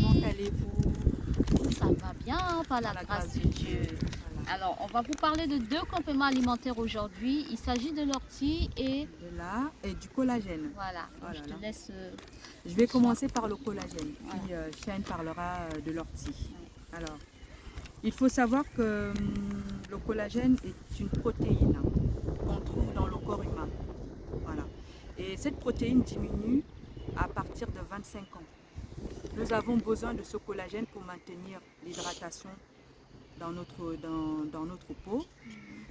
comment allez-vous? Ça va bien, par la grâce de Dieu. Voilà. Alors, on va vous parler de deux compléments alimentaires aujourd'hui. Il s'agit de l'ortie et Et du collagène. voilà. Donc, Voilà, je te là. laisse. Je vais commencer par le collagène, Voilà. puis Shane parlera de l'ortie. Alors, il faut savoir que le collagène est une protéine qu'on trouve dans le corps humain. Voilà. Et cette protéine diminue à partir de 25 ans. Nous avons besoin de ce collagène pour maintenir l'hydratation dans notre peau.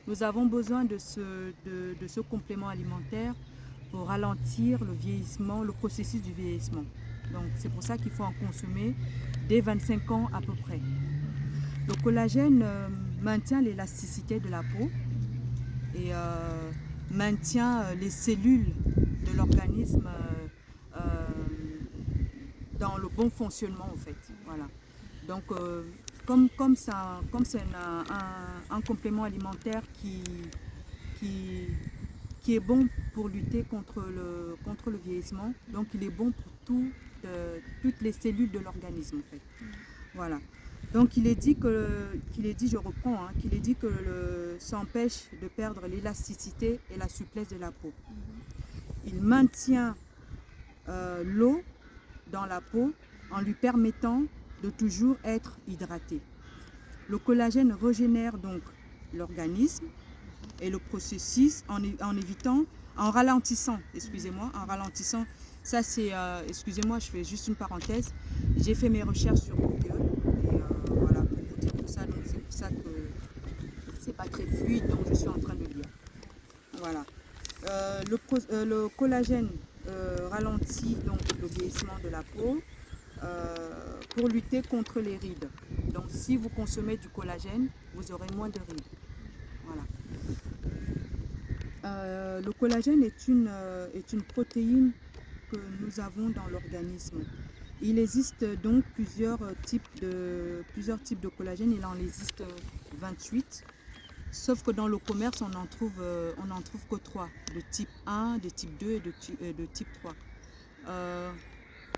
Nous avons besoin de ce complément alimentaire pour ralentir le vieillissement, le processus du vieillissement. Donc c'est pour ça qu'il faut en consommer dès 25 ans à peu près. Le collagène maintient l'élasticité de la peau et maintient les cellules de l'organisme dans le bon fonctionnement en fait. Voilà. Donc comme c'est un complément alimentaire qui est bon pour lutter contre le vieillissement, donc il est bon pour toutes les cellules de l'organisme en fait. Voilà. Donc il est dit je reprends, qu'il est dit que ça empêche de perdre l'élasticité et la souplesse de la peau. Il maintient l'eau dans la peau en lui permettant de toujours être hydraté. Le collagène régénère donc l'organisme et le processus en ralentissant, ça c'est, excusez-moi, je fais juste une parenthèse, j'ai fait mes recherches sur Google et voilà, pour vous dire tout ça, donc c'est pour ça que c'est pas très fluide, donc je suis en train de lire. Voilà. Le collagène ralentit donc le vieillissement de la peau pour lutter contre les rides. Donc si vous consommez du collagène, vous aurez moins de rides. Voilà. Le collagène est une protéine que nous avons dans l'organisme. Il existe donc plusieurs types de collagène. Il en existe 28. Sauf que dans le commerce, on n'en trouve que 3, de type 1, de type 2 et de type 3.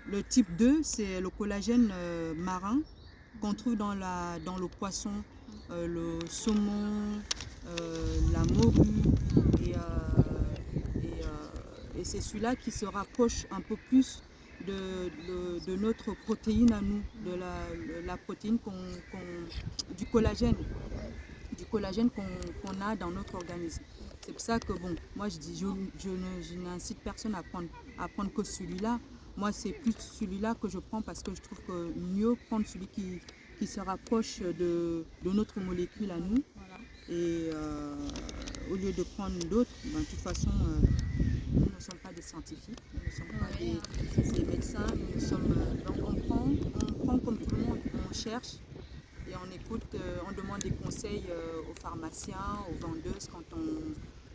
Le type 2, c'est le collagène marin qu'on trouve dans le poisson, le saumon, la morue, et c'est celui-là qui se rapproche un peu plus de notre protéine à nous, de la protéine du collagène qu'on a dans notre organisme. C'est pour ça que bon, moi je n'incite personne à prendre que celui-là. Moi c'est plus celui-là que je prends parce que je trouve que mieux prendre celui qui se rapproche de notre molécule à nous. Et au lieu de prendre d'autres, de toute façon nous ne sommes pas des scientifiques, nous ne sommes pas des médecins, donc on prend comme tout le monde, on cherche. Et on écoute, on demande des conseils aux pharmaciens, aux vendeuses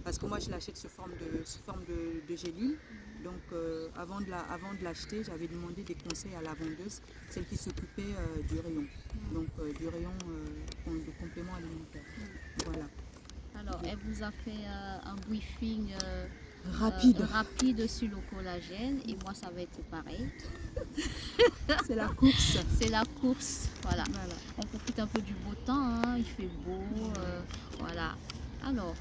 parce que moi je l'achète sous forme de gélule. Donc avant de l'acheter, j'avais demandé des conseils à la vendeuse, celle qui s'occupait du rayon, donc du rayon de compléments alimentaires. Voilà. Alors, elle vous a fait un briefing rapide sur le collagène et moi ça va être pareil. C'est la course. C'est la course, voilà. On profite un peu du beau temps, il fait beau, voilà. Alors,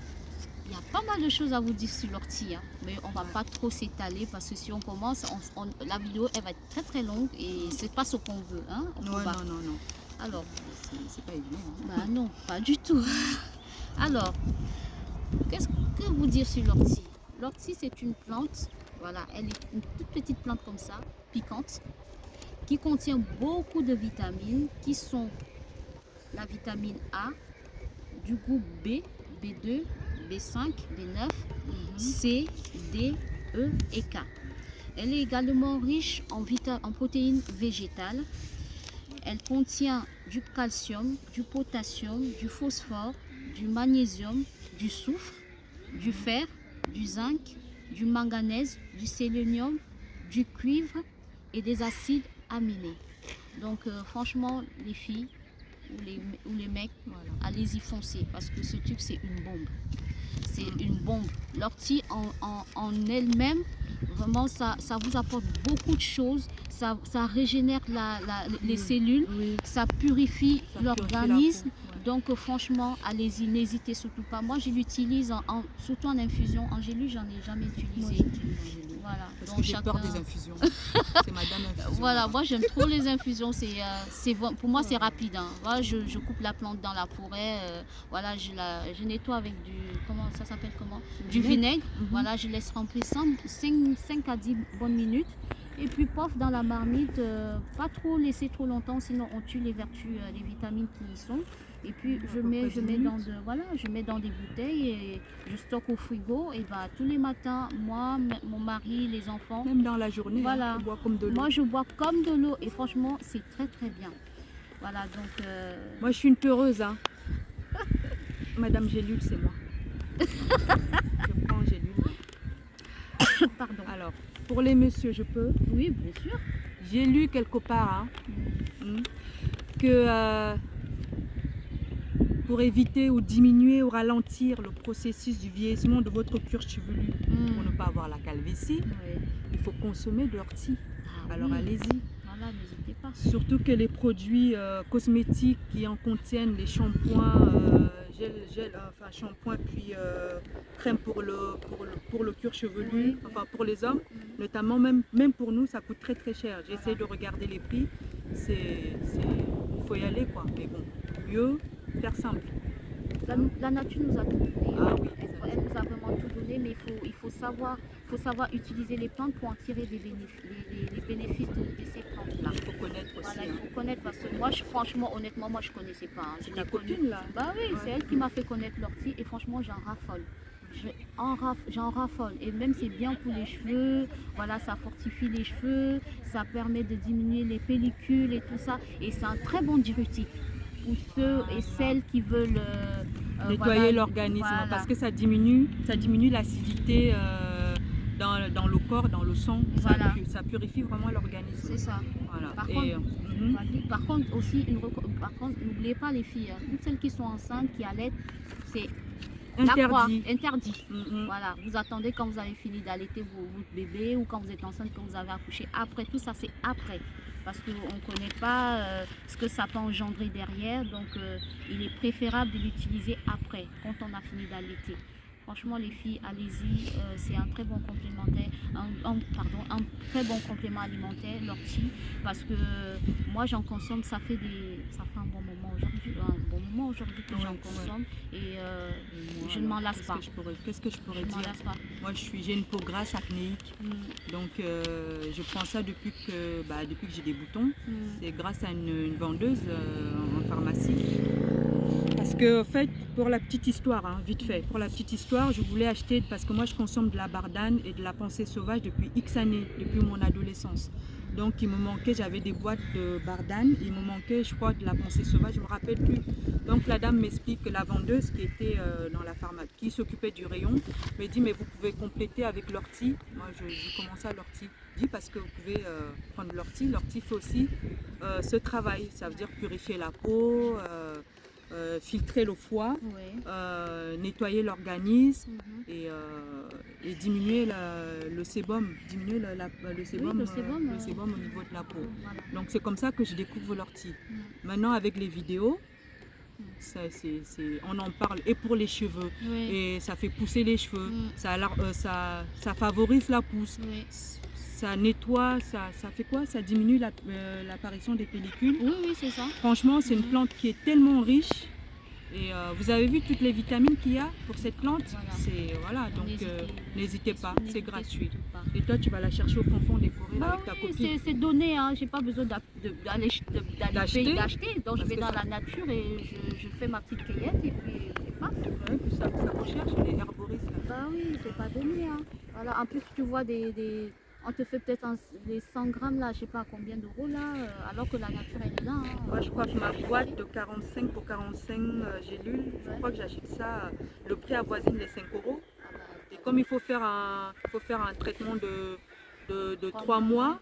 il y a pas mal de choses à vous dire sur l'ortie, mais on va pas trop s'étaler parce que si on commence, la vidéo elle va être très très longue et c'est pas ce qu'on veut. Non. Alors, c'est pas évident. Bah non, pas du tout. Alors, qu'est-ce que vous dire sur l'ortie? L'ortie c'est une plante, voilà, elle est une toute petite plante comme ça, piquante, qui contient beaucoup de vitamines qui sont la vitamine A, du groupe B, B2, B5, B9, C, D, E et K. Elle est également riche en protéines végétales. Elle contient du calcium, du potassium, du phosphore, du magnésium, du soufre, du fer, du zinc, du manganèse, du sélénium, du cuivre et des acides aminés. Donc franchement, les filles ou les mecs, allez-y foncer parce que ce truc c'est une bombe. c'est une bombe. L'ortie en elle-même, vraiment, ça vous apporte beaucoup de choses. Ça régénère les cellules, Oui, ça purifie ça purifie la peau, l'organisme. ouais. Donc franchement, allez-y, n'hésitez surtout pas. Moi, je l'utilise surtout en infusion. En gélule, j'en ai jamais Moi, utilisé. j'utilise en gélule. Voilà. Parce Donc, que j'ai peur des infusions. C'est madame infusion. voilà, là-bas. moi j'aime trop les infusions. Pour moi, c'est rapide. Hein. Voilà, je coupe la plante dans la forêt. Voilà, je nettoie avec du. Comment ça s'appelle comment? Du vinaigre. Voilà, je laisse remplir 5 à 10 bonnes minutes. Et puis, pof, dans la marmite, pas trop laisser trop longtemps, sinon on tue les vertus, les vitamines qui y sont. Et puis, je mets dans des bouteilles et je stocke au frigo. Et bah, tous les matins, moi, mon mari, les enfants. Même dans la journée, Voilà. hein, on boit comme de l'eau. Moi, je bois comme de l'eau et franchement, c'est très très bien. Voilà, donc. Moi, je suis une peureuse. Hein. Madame Gélule, c'est moi. Je prends Gélule. Pardon. Alors, pour les messieurs, je peux. Oui, bien sûr. J'ai lu quelque part que pour éviter ou diminuer ou ralentir le processus du vieillissement de votre cuir chevelu, pour ne pas avoir la calvitie, Oui. il faut consommer de l'ortie. Ah, Alors oui. allez-y. Voilà, n'hésitez pas. Surtout que les produits cosmétiques qui en contiennent, les shampoings, shampoing puis crème pour le cuir chevelu, Oui. enfin pour les hommes, notamment même pour nous, ça coûte très très cher. J'essaie de regarder les prix, il faut y aller quoi. Mais bon, mieux faire simple. La nature nous a tout donné. Ah oui. Elle nous a vraiment tout donné, mais il faut savoir utiliser les plantes pour en tirer les bénéfices de ces plantes-là. Il faut connaître aussi. Voilà, il faut connaître parce que moi, franchement, honnêtement, moi, je connaissais pas. Hein. Je Ta l'ai connue. copine là. Bah oui, Ouais. c'est elle qui m'a fait connaître l'ortie et franchement, j'en raffole. J'en raffole. Et même, c'est bien pour les cheveux. Voilà, ça fortifie les cheveux, ça permet de diminuer les pellicules et tout ça. Et c'est un très bon diurétique pour ceux et celles qui veulent Nettoyer l'organisme voilà. parce que ça diminue l'acidité dans le corps, dans le sang. Voilà. Ça purifie vraiment l'organisme. C'est ça. Voilà. Par Et, contre, par contre aussi, n'oubliez pas les filles, hein, toutes celles qui sont enceintes, qui allaitent, c'est la croix, interdit. interdit. Mhm. Voilà, vous attendez quand vous avez fini d'allaiter votre bébé ou quand vous êtes enceinte, quand vous avez accouché. Après, tout ça, c'est après. Parce qu'on ne connaît pas ce que ça peut engendrer derrière. Donc, il est préférable de l'utiliser après, quand on a fini d'allaiter. Franchement, les filles, allez-y, c'est un très bon complémentaire, un très bon complément alimentaire, l'ortie, parce que moi j'en consomme, ça fait un bon moment aujourd'hui, que j'en consomme et Moi, je ne m'en lasse pas. Qu'est-ce que je pourrais Je m'en dire? lasse pas. Moi, j'ai une peau grasse acnéique, donc je prends ça depuis que j'ai des boutons. C'est grâce à une vendeuse en pharmacie. Parce que, en fait, pour la petite histoire, hein, vite fait, pour la petite histoire, je voulais acheter, parce que moi je consomme de la bardane et de la pensée sauvage depuis X années, depuis mon adolescence. Donc il me manquait, j'avais des boîtes de bardane, il me manquait, je crois, de la pensée sauvage, je ne me rappelle plus. Donc la dame m'explique que la vendeuse qui était dans la pharmacie, qui s'occupait du rayon, me dit mais vous pouvez compléter avec l'ortie. Moi j'ai commencé à l'ortie. Je dis parce que vous pouvez prendre l'ortie. L'ortie fait aussi ce travail, ça veut dire purifier la peau. Filtrer le foie, nettoyer l'organisme et diminuer le sébum, le sébum au niveau de la peau. Voilà. Donc c'est comme ça que je découvre l'ortie. Maintenant avec les vidéos, on en parle et pour les cheveux et ça fait pousser les cheveux, ça favorise la pousse. Ça nettoie, ça fait quoi? Ça diminue l'apparition des pellicules. Oui, c'est ça. Franchement, c'est une plante qui est tellement riche. Et vous avez vu toutes les vitamines qu'il y a pour cette plante? Voilà. Donc n'hésitez pas, c'est gratuit. Pas. Et toi, tu vas la chercher au fond des forêts avec ta Oui, copine. c'est donné, hein. J'ai pas besoin d'aller D'acheter. Donc je vais dans la nature et je fais ma petite cueillette et puis c'est pas. Ouais, puis ça recherche les herboristes. Là. Bah oui, c'est pas donné. Hein. Voilà. En plus, tu vois on te fait peut-être les 100 grammes là, je sais pas combien d'euros là, alors que la nature elle est là. Hein. Moi, je crois que ma boîte de 45 pour 45 gélules, je crois que j'achète ça, le prix avoisine les 5 euros. Et comme il faut faire un traitement de 3 mois,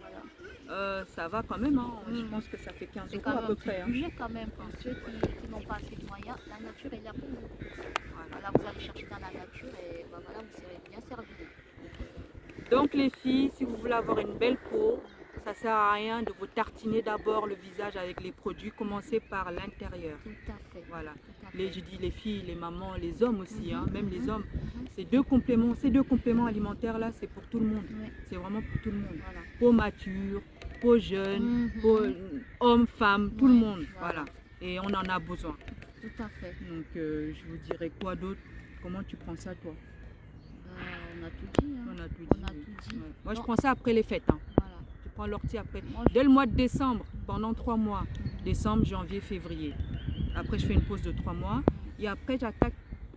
Ça va quand même, hein. Je Mm. pense que ça fait 15 C'est euros quand à même peu un petit près, hein. budget quand même pour ceux qui n'ont pas assez de moyens. La nature est là pour vous. Voilà. Voilà, vous allez chercher dans la nature et bah, voilà, vous serez bien servi. Donc les filles, si vous voulez avoir une belle peau, ça sert à rien de vous tartiner d'abord le visage avec les produits. Commencez par l'intérieur. Tout à fait. Voilà. Tout à Je fait. dis les filles, les mamans, les hommes aussi, hein, même les hommes. Mhm. Ces deux compléments alimentaires là, c'est pour tout le monde. Ouais. C'est vraiment pour tout le monde. Voilà. Peau mature, peau jeune, Mhm. peau, homme, femme, tout le Ouais, monde. voilà. Voilà. Et on en a besoin. Tout à fait. Donc je vous dirais quoi d'autre? Comment tu prends ça toi? On a tout dit. Hein. On a tout dit. On a Oui. tout dit. Ouais. Moi je Non. prends ça après les fêtes. Hein. Voilà. Je prends l'ortie après. Moi, Dès le mois de décembre, pendant 3 mois. Décembre, janvier, février. Après je fais une pause de 3 mois. Et après j'attaque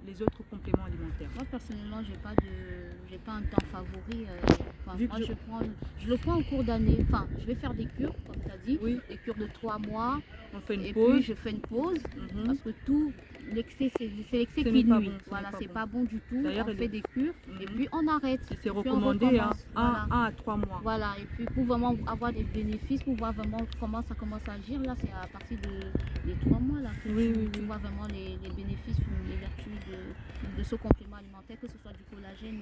les autres compléments alimentaires. Moi personnellement, j'ai pas un temps favori. Enfin, Vu que moi, je le prends en cours d'année. Enfin, je vais faire des cures, comme tu as dit, Oui, des cures de 3 mois. on fait une Et pause. puis je fais une pause Mhm. parce que tout l'excès, c'est l'excès Ce qui n'est pas nuit. bon, ce Voilà, n'est pas c'est bon. pas bon du tout. D'ailleurs, On fait des cures et Mhm. puis on arrête. C'est Et puis on recommandé, hein, recommence. Voilà. 1 à 3 mois. Voilà, et puis pour vraiment avoir des bénéfices, pour voir vraiment comment ça commence à agir, là c'est à partir des 3 mois là que Oui, oui, tu oui. vois vraiment les bénéfices ou les vertus de ce complément alimentaire, que ce soit du collagène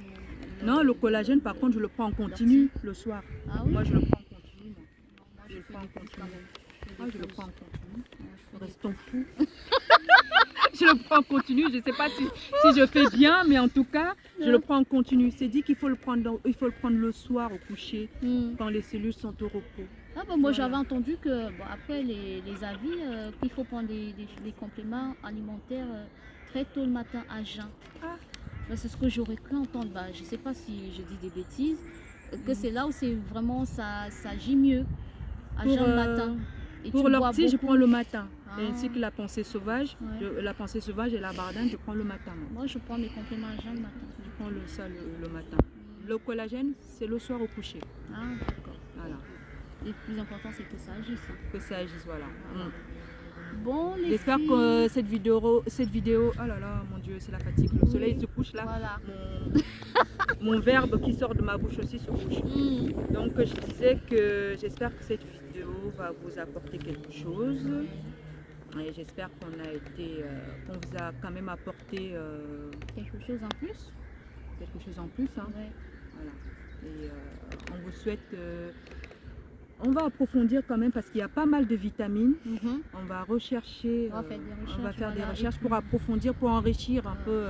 ou Non, le collagène, par contre, je le prends en continu le soir. Ah oui? Moi, je le prends en continu. Moi, Non, moi je je le fais prends en des pauses continu. quand même. Je fais Moi, des je le pauses. prends en continu. Ouais, je fais des Restons pauses. fous. Je le prends en continu. Je ne sais pas si je fais bien, mais en tout cas, je le prends en continu. C'est dit qu'il faut le prendre, il faut le prendre le soir au coucher, Hmm. quand les cellules sont au repos. Ah bah moi Voilà. j'avais entendu que bon, après les avis qu'il faut prendre des compléments alimentaires très tôt le matin à jeun. Ah. Bah, c'est ce que j'aurais cru entendre. Bah, je sais pas si je dis des bêtises. Que Mhm. c'est là où c'est vraiment ça agit mieux à Pour, jeun le matin. Et Pour tu bois l'ortie, je beaucoup. prends le matin. Ah. Et ainsi que la pensée sauvage, Ouais. la pensée sauvage et la bardane, je prends le matin. Moi. Moi je prends mes compléments à jeun le matin. Je prends ça le matin. Le collagène, c'est le soir au coucher. Ah d'accord. Voilà. Le plus important c'est que ça agisse. Hein. Que ça agisse, voilà. Voilà. Mm. Bon les J'espère filles. que cette vidéo, oh là là, mon Dieu, c'est la fatigue. Le Oui. soleil se couche là. Voilà. Mon verbe qui sort de ma bouche aussi se couche. Mm. Donc je disais que j'espère que cette vidéo va vous apporter quelque chose. Et j'espère qu'on vous a quand même apporté Quelque chose en plus. quelque chose en plus. Hein. Ouais. Voilà. Et on vous souhaite. On va approfondir quand même parce qu'il y a pas mal de vitamines. Mhm. On va rechercher. On va faire des recherches, on va faire des voilà, recherches et pour puis- approfondir, pour enrichir un peu.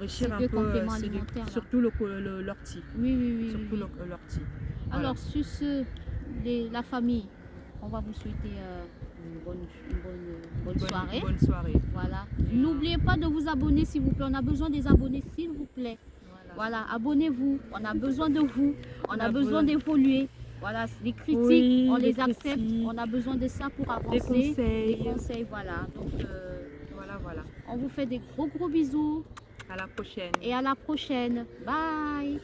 Ces deux compléments ces alimentaires, là. surtout l'ortie. Oui, oui, oui. Surtout oui, oui. l'ortie. Alors, sur ce, la famille, on va vous souhaiter une bonne soirée. Bonne soirée. Voilà. N'oubliez pas de vous abonner, s'il vous plaît. On a besoin des abonnés, s'il vous plaît. Voilà, abonnez-vous. On a besoin de vous. On a besoin d'évoluer. Voilà, les critiques, Oui, on les les accepte. critiques. On a besoin de ça pour avancer. Des conseils. Des conseils, voilà. Donc, Voilà. on vous fait des gros bisous À la prochaine. et à la prochaine. Bye.